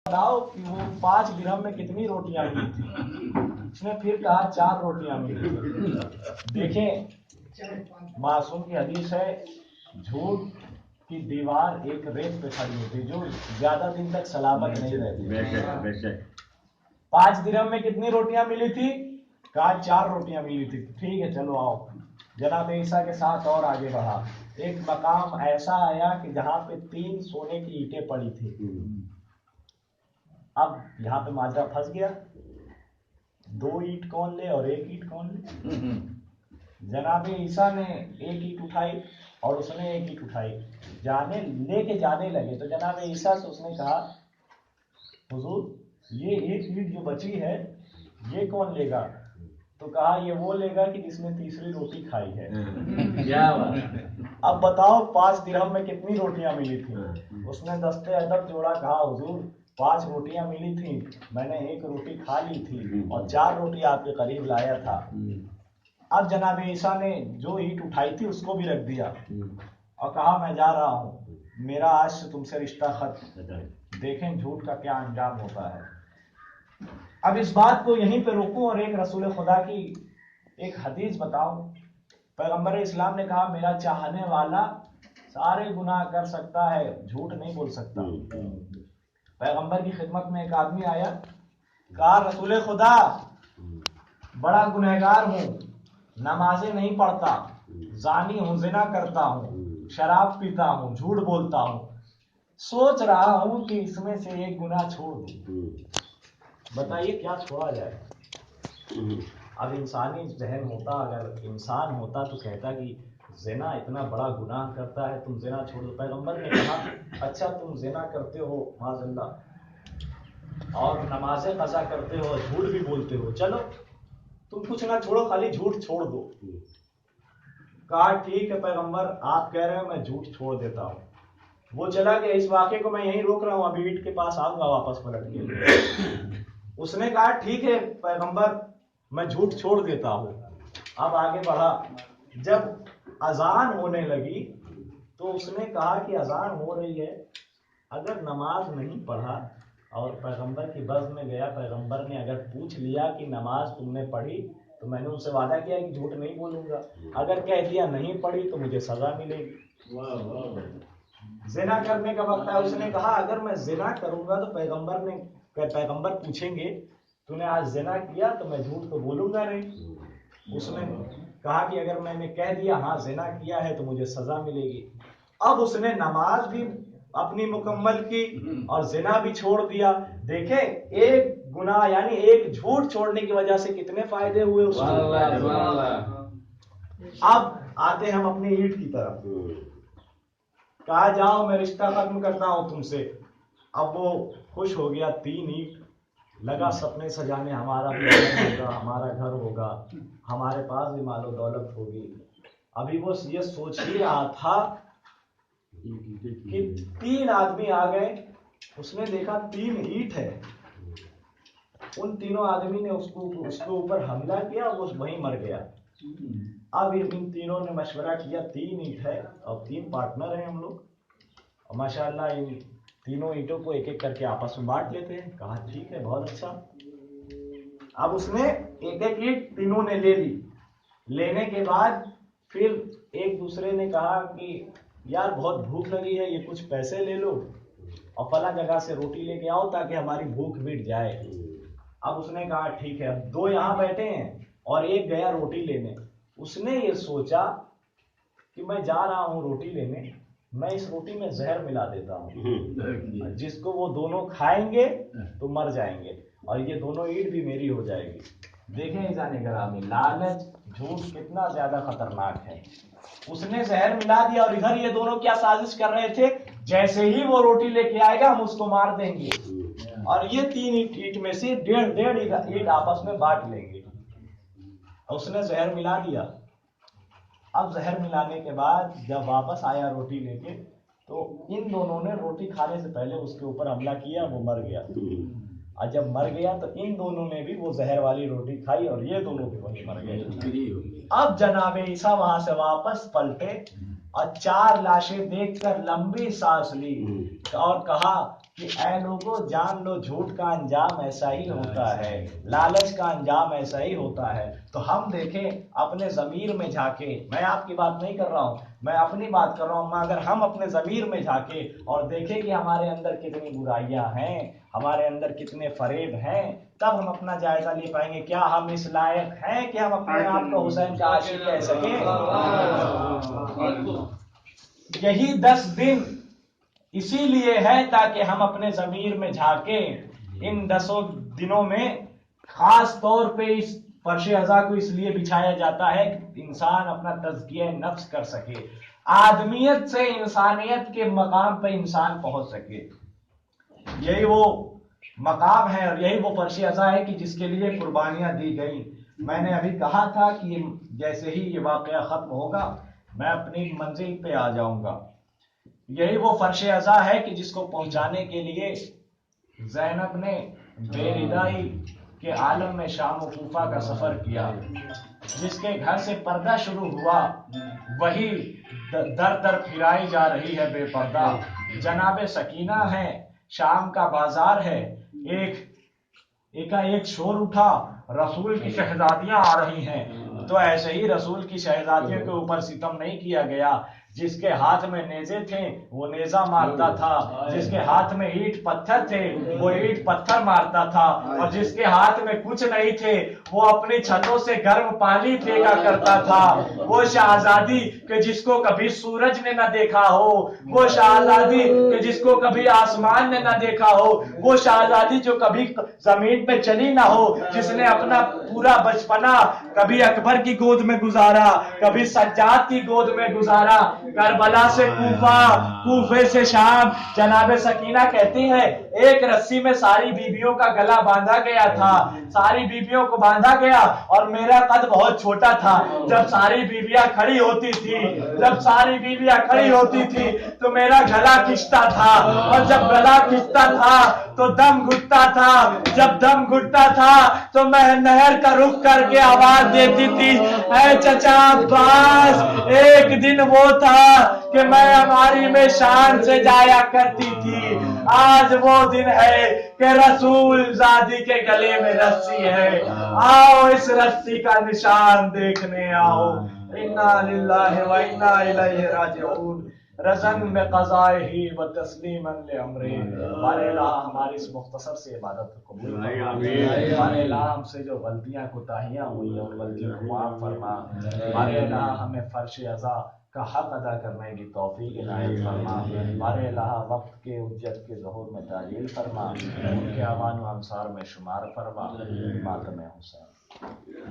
बताओ कि वो 5 दिरहम में कितनी रोटियां मिली थी। उसने फिर कहा 4 रोटियां मिली थी। देखें, मासूम की हदीस है, झूठ की दीवार एक रेत पे खड़ी होती जो ज्यादा दिन तक सलामत नहीं रहती। 5 दिरहम में कितनी रोटियां मिली थी? कहा 4 रोटियां मिली थी। ठीक है, चलो आओ। जनाब ईसा के साथ और आगे बढ़ा। एक मकाम ऐसा आया कि जहां पे 3 सोने की ईंटें पड़ी थी। अब यहाँ पे माजरा फंस गया, 2 ईंट कौन ले और 1 ईंट कौन ले। जनाब ईसा ने 1 ईंट उठाई और उसने 1 ईंट उठाई, लेके जाने लगे तो जनाब ईसा से उसने कहा, हुजूर ये 1 ईंट जो बची है ये कौन लेगा? तो कहा ये वो लेगा कि जिसने तीसरी रोटी खाई है। क्या बात। अब बताओ 5 दिरहम में कितनी रोटियां मिली थी? उसने दस्ते अदब जोड़ा, कहा हुजूर 5 रोटियां मिली थी, मैंने 1 रोटी खा ली थी और 4 रोटी आपके करीब लाया था। अब जनाब ईसा ने जो ईंट उठाई थी उसको भी रख दिया और कहा मैं जा रहा हूं, मेरा आज से तुमसे रिश्ता खत्म। देखें झूठ का क्या अंजाम होता है। अब इस बात को यहीं पे रोकूं और एक रसूल खुदा की एक हदीस बताऊं। पैगंबर इस्लाम ने कहा, मेरा चाहने वाला सारे गुनाह कर सकता है, झूठ नहीं बोल सकता। पैगंबर की खिदमत में एक आदमी आया, कहा रसूल खुदा बड़ा गुनहगार हूं, नमाजें नहीं पढ़ता, जानी हूं, जिना करता हूं, शराब पीता हूं, झूठ बोलता हूं, सोच रहा हूं कि इसमें से एक गुनाह छोड़ दूं। बताइए क्या छोड़ा जाए। अब इंसानी जहन होता, अगर इंसान होता तो कहता कि ज़िना इतना बड़ा गुनाह करता है, तुम ज़िना छोड़ दो। पैगंबर ने कहा, अच्छा तुम ज़िना करते हो माज़अल्लाह और नमाज़ें क़ज़ा करते हो, झूठ भी बोलते हो, चलो तुम कुछ ना छोड़ो, खाली झूठ छोड़ दो। कहा ठीक है पैगंबर, आप कह रहे हो, मैं झूठ छोड़ देता हूँ। वो चला गया। इस वाक़े को मैं यहीं रोक रहा हूँ, अभी ईंट के पास आऊंगा वापस पलट के। उसने कहा ठीक है पैगंबर, मैं झूठ छोड़ देता हूँ। अब आगे बढ़ा। जब अजान होने लगी तो उसने कहा कि अजान हो रही है, अगर नमाज नहीं पढ़ा और पैगंबर की बज़ में गया, पैगंबर ने अगर पूछ लिया कि नमाज तुमने पढ़ी, तो मैंने उनसे वादा किया कि झूठ नहीं बोलूंगा। अगर कह दिया नहीं पढ़ी तो मुझे सजा मिलेगी। ज़िना करने का वक्त है। उसने कहा अगर मैं ज़िना करूंगा तो पैगंबर पूछेंगे तूने आज ज़िना किया, तो मैं झूठ तो बोलूंगा नहीं। उसने कहा कि अगर मैंने कह दिया हाँ ज़िना किया है तो मुझे सजा मिलेगी। अब उसने नमाज भी अपनी मुकम्मल की और ज़िना भी छोड़ दिया। देखे, एक गुनाह यानी एक झूठ छोड़ने की वजह से कितने फायदे हुए उसको। अब आते हम अपनी ईंट की तरफ। कहा जाओ मैं रिश्ता खत्म करता हूं तुमसे। अब वो खुश हो गया, 3 ईंट लगा सपने सजाने, हमारा भी होगा, हमारा घर होगा, हमारे पास भी मालो दौलत होगी। अभी वो ये सोच ही रहा था कि 3 आदमी आ गए। उसने देखा 3 ईंट है। उन तीनों आदमी ने उसके ऊपर हमला किया, वो वहीं मर गया। अब इन तीनों ने मशवरा किया, 3 ईंट है और 3 पार्टनर हैं हम लोग, और माशाअल्लाह इन तीनों ईंटों को एक एक करके आपस में बांट लेते हैं। कहा ठीक है, बहुत अच्छा। अब उसने एक एक ईंट तीनों ने ले ली। लेने के बाद फिर एक दूसरे ने कहा कि यार बहुत भूख लगी है, ये कुछ पैसे ले लो और फला जगह से रोटी लेके आओ ताकि हमारी भूख मिट जाए। अब उसने कहा ठीक है। अब 2 यहाँ बैठे हैं और एक गया रोटी लेने। उसने ये सोचा कि मैं जा रहा हूँ रोटी लेने, मैं इस रोटी में जहर मिला देता हूँ, जिसको वो दोनों खाएंगे तो मर जाएंगे और ये दोनों ईंट भी मेरी हो जाएगी। देखें इंसानी ग्रामी, लालच झूठ कितना ज्यादा खतरनाक है। उसने जहर मिला दिया और इधर ये दोनों क्या साजिश कर रहे थे, जैसे ही वो रोटी लेके आएगा हम उसको मार देंगे और ये 3 ईंट में से 1.5 ईंट आपस में बांट लेंगे। उसने जहर मिला दिया। अब जहर मिलाने के बाद जब वापस आया रोटी लेके, तो इन दोनों ने रोटी खाने से पहले उसके ऊपर हमला किया, वो मर गया। और जब मर गया तो इन दोनों ने भी वो जहर वाली रोटी खाई और ये दोनों भी वहीं मर गए। अब जनाब ईसा वहां से वापस पलटे और 4 लाशें देखकर लंबी सांस ली और कहा کہ اے لوگوں جان لو جھوٹ کا انجام ایسا ہی ہوتا ہے، لالچ کا انجام ایسا ہی ہوتا ہے۔ تو ہم دیکھیں اپنے ضمیر میں جھانکے، میں آپ کی بات نہیں کر رہا ہوں، میں اپنی بات کر رہا ہوں، اگر ہم اپنے ضمیر میں جھانکے اور دیکھیں کہ ہمارے اندر کتنی برائیاں ہیں، ہمارے اندر کتنے فریب ہیں، تب ہم اپنا جائزہ لے پائیں گے کیا ہم اس لائق ہیں کہ ہم اپنے آپ کو حسین کا عاشق کہہ سکیں۔ یہی 10 دن اسی لیے ہے تاکہ ہم اپنے ضمیر میں جھانکیں۔ ان 10 دنوں میں خاص طور پہ اس فرش ازا کو اس لیے بچھایا جاتا ہے کہ انسان اپنا تزکیہ نفس کر سکے، آدمیت سے انسانیت کے مقام پہ انسان پہنچ سکے۔ یہی وہ مقام ہے اور یہی وہ فرش ازا ہے کہ جس کے لیے قربانیاں دی گئی۔ میں نے ابھی کہا تھا کہ جیسے ہی یہ واقعہ ختم ہوگا میں اپنی منزل پہ آ جاؤں گا۔ یہی وہ فرش ازا ہے کہ جس کو پہنچانے کے لیے زینب نے بے ردائی کے عالم میں شام و کوفہ کا سفر کیا۔ جس کے گھر سے پردہ شروع ہوا وہی در در پھرائی جا رہی ہے بے پردہ۔ جناب سکینہ ہے، شام کا بازار ہے، ایک شور اٹھا، رسول کی شہزادیاں آ رہی ہیں۔ تو ایسے ہی رسول کی شہزادیوں کے اوپر ستم نہیں کیا گیا۔ جس کے ہاتھ میں نیزے تھے وہ نیزہ مارتا تھا، جس کے ہاتھ میں اینٹ پتھر تھے وہ اینٹ پتھر مارتا تھا، اور جس کے ہاتھ میں کچھ نہیں تھے وہ اپنی چھتوں سے گرم پانی پھینکا کرتا تھا۔ وہ شہزادی کہ جس کو کبھی سورج نے نہ دیکھا ہو، وہ شہزادی کہ جس کو کبھی آسمان نے نہ دیکھا ہو، وہ شہزادی جو کبھی زمین پہ چلی نہ ہو، جس نے اپنا پورا بچپنا کبھی اکبر کی گود میں گزارا، کبھی سجاد کی گود میں گزارا، کربلا سے کوفہ، کوفے سے شام۔ جناب سکینہ کہتی ہے ایک رسی میں ساری بیویوں کا گلا باندھا گیا تھا، ساری بیویوں کو باندھا گیا اور میرا قد بہت چھوٹا تھا۔ جب ساری بیویاں کھڑی ہوتی تھی تو میرا گلا کھنچتا تھا، اور جب گلا کھنچتا تھا تو دم گھٹتا تھا، جب دم گھٹتا تھا تو میں نہر کا رخ کر کے آواز دیتی تھی اے چچا عباس۔ ایک دن وہ تھا کہ میں ہماری میں شان سے جایا کرتی تھی، آج وہ دن ہے کہ رسول زادی کے گلے میں رسی ہے، آؤ اس رسی کا نشان دیکھنے آؤ۔ انا للہ و انا الیہ راجعون۔ رضن بقضائہ و تسلیما لامرہ۔ ہمارے الہ ہماری اس مختصر سے عبادت کو قبول فرما۔ ہمارے الہ ہم سے جو غلطیاں کوتاہیاں ہوئی ہیں ان غلطیوں کو معاف فرما۔ ہمارے الہ ہمیں فرش ازا کا حق ادا کرنے کی توفیق عنایت فرما۔ ہمارے الہ وقت کے حجت کے ظہور میں تعجیل فرما، ان کے اعوان و انصار میں شمار فرما۔ ماتم حسین۔